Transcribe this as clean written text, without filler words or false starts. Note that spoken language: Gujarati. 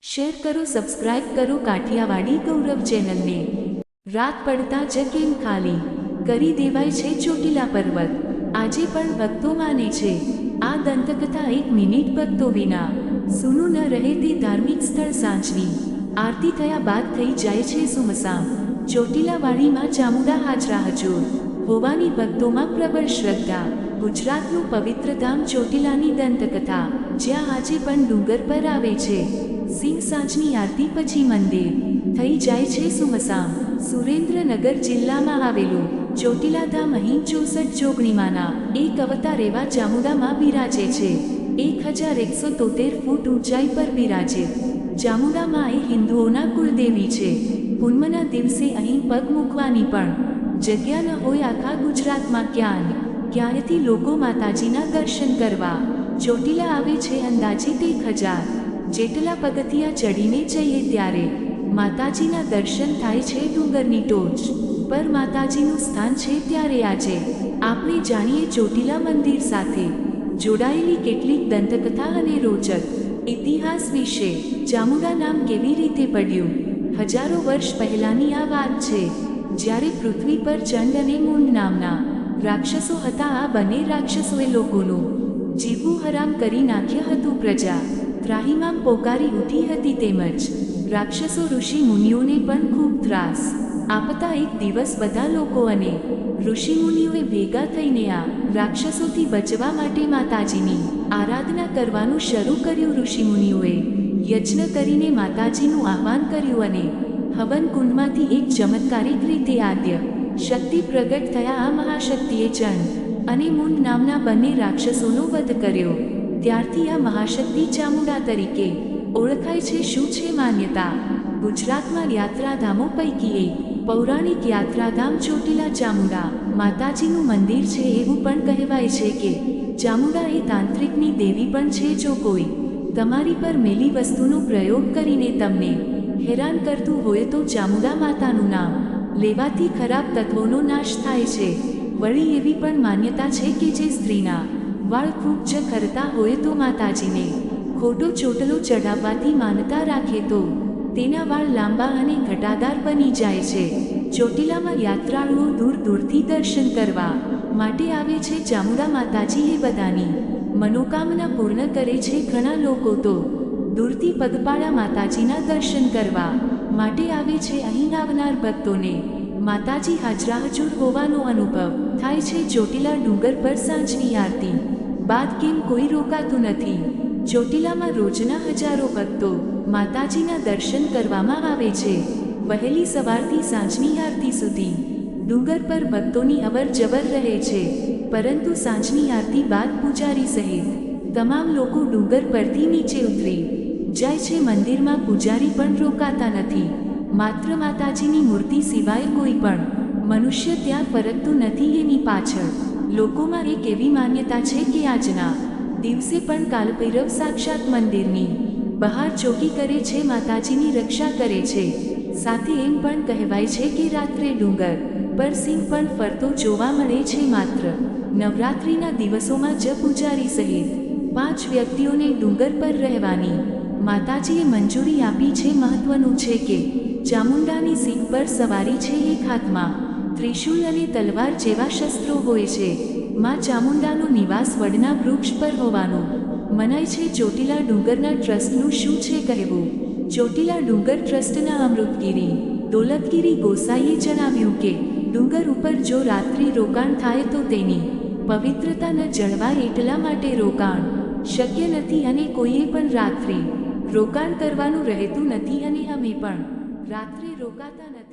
શેર કરો, સબસ્ક્રાઇબ કરો કાઠિયાવાડી ગૌરવ ચેનલને। રાત પડતા જ કેમ ખાલી કરી દેવાય છે ચોટીલા પર્વત, આજે પણ ભક્તો માને છે આ દંતકથા। 1 મિનિટ ભક્તો વિના સૂનું ન રહે તે ધાર્મિક સ્થળ। સાંજની આરતી થયા બાદ થઈ જાય છે સુમસામ। ચોટીલા વાડીમાં ચામુંડા હાજરા હજુર હોવાની ભક્તોમાં પ્રબળ શ્રદ્ધા। ગુજરાતનું પવિત્ર ધામ ચોટીલાની દંતકથા, જ્યાં આજે પણ ડુંગર પર આવે છે સિંહ। સાંજની આરતી પછી મંદિર થઈ જાય છે સુમસામ। સુરેન્દ્રનગર જિલ્લામાં આવેલું ચોટીલા ધામ અહીં 64 જોગણીમાંના એક અવતાર એવા ચામુંડામાં બિરાજે છે। 1173 ફૂટ ઊંચાઈ પર બિરાજે ચામુંડામાં એ હિન્દુઓના કુળદેવી છે। પૂનમના દિવસે અહીં પગ મૂકવાની પણ જગ્યા ન હોય। આખા ગુજરાતમાં ક્યાંયથી લોકો માતાજીના દર્શન કરવા ચોટીલા આવે છે। અંદાજિત 1000 જેટલા પગથિયા ચડીને જઈએ ત્યારે માતાજીના દર્શન થાય છે। ડુંગરની ટોચ પર માતાજીનું સ્થાન છે, ત્યારે આજે આપણે જાણીએ ચોટીલા મંદિર સાથે જોડાયેલી કેટલીક દંતકથા અને રોચક ઇતિહાસ વિશે। ચામુંડા નામ કેવી રીતે પડ્યું? હજારો વર્ષ પહેલાંની આ વાત છે, જ્યારે પૃથ્વી પર ચંડ અને મૂંડ નામના રાક્ષસો હતા। આ બંને રાક્ષસોએ લોકોનું જીવવું હરામ કરી નાખ્યું હતું। પ્રજા ત્રાહિમામ પોકારી ઉઠી હતી, તેમજ રાક્ષસો ઋષિ મુનિઓને પણ ખૂબ ત્રાસ આપતા એક દિવસ બધા લોકો અને ઋષિ મુનિઓએ ભેગા થઈને આ રાક્ષસોથી બચવા માટે માતાજીની આરાધના કરવાનું શરૂ કર્યું। ઋષિ મુનિઓએ યજ્ઞ કરીને માતાજીનું આહ્વાન કર્યું અને હવન કુંડમાંથી એક ચમત્કારિક રીતે આદ્ય શક્તિ પ્રગટ થયા। આ મહાશક્તિએ ચંડ અને મૂંડ નામના બંને રાક્ષસોનો વધ કર્યો। ત્યારથી આ મહાશક્તિ ચામુંડા તરીકે ઓળખાય છે। શું છે માન્યતા? ગુજરાતમાં યાત્રાધામો પૈકી એક પૌરાણિક યાત્રાધામ ચોટીલા ચામુંડા માતાજીનું મંદિર છે। એવું પણ કહેવાય છે કે ચામુંડા એ તાંત્રિકની દેવી પણ છે। જો કોઈ તમારી પર મેલી વસ્તુનો પ્રયોગ કરીને તમને હેરાન કરતું હોય તો ચામુંડા માતાનું નામ લેવાથી ખરાબ તત્વોનો નાશ થાય છે। વળી એવી પણ માન્યતા છે કે જે સ્ત્રીના વાળ ખૂબ જ ખરતા હોય તો માતાજીને ખોટો ચોટલો ચડાવવાથી માનતા રાખે તો તેના વાળ લાંબા અને ઘટાદાર બની જાય છે। ચોટીલામાં યાત્રાળુઓ દૂર દૂરથી દર્શન કરવા માટે આવે છે। ચામુંડા માતાજી એ બધાની મનોકામના પૂર્ણ કરે છે। ઘણા લોકો તો દૂરથી પગપાળા માતાજીના દર્શન કરવા માટે આવે છે। અહીં આવનાર ભક્તોને માતાજી હાજરા હજુર હોવાનો અનુભવ થાય છે। ચોટીલા ડુંગર પર સાંજની આરતી બાદ કેમ કોઈ રોકાતું નથી? ચોટીલામાં રોજના હજારો ભક્તો માતાજીના દર્શન કરવામાં આવે છે। વહેલી સવારથી સાંજની આરતી સુધી ડુંગર પર ભક્તોની અવર જવર રહે છે, પરંતુ સાંજની આરતી બાદ પૂજારી સહિત તમામ લોકો ડુંગર પરથી નીચે ઉતરી જાય છે। મંદિરમાં પૂજારી પણ રોકાતા નથી, માત્ર માતાજીની મૂર્તિ સિવાય કોઈ પણ મનુષ્ય ત્યાં ફરકતું નથી। એની પાછળ લોકોમાં એક એવી માન્યતા છે કે આજના દિવસે પણ કાલભૈરવ સાક્ષાત મંદિરની બહાર ચોકી કરે છે, માતાજીની રક્ષા કરે છે। સાથે એમ પણ કહેવાય છે કે રાત્રે ડુંગર પર સિંહ પણ ફરતો જોવા મળે છે। માત્ર નવરાત્રિના દિવસોમાં જ પૂજારી સહિત 5 વ્યક્તિઓને ડુંગર પર રહેવાની માતાજીએ મંજૂરી આપી છે। મહત્વનું છે કે ચામુંડાની સિંહ પર સવારી છે। એક હાથમાં ત્રિશૂલ અને તલવાર જેવા શસ્ત્રો હોય છે। માં ચામુંડાનો નિવાસ વડના વૃક્ષ પર હોવાનું મનાય છે। ચોટીલા ડુંગરના ટ્રસ્ટનું શું છે કહેવું? ચોટીલા ડુંગર ટ્રસ્ટના અમૃતગીરી દોલતગીરી ગોસાઈએ જણાવ્યું કે ડુંગર ઉપર જો રાત્રિ રોકાણ થાય તો તેની પવિત્રતા ન જળવાય, એટલા માટે રોકાણ શક્ય નથી અને કોઈએ પણ રાત્રિ રોકાણ કરવાનું રહેતું નથી અને અમે પણ રાત્રે રોકાતા નથી।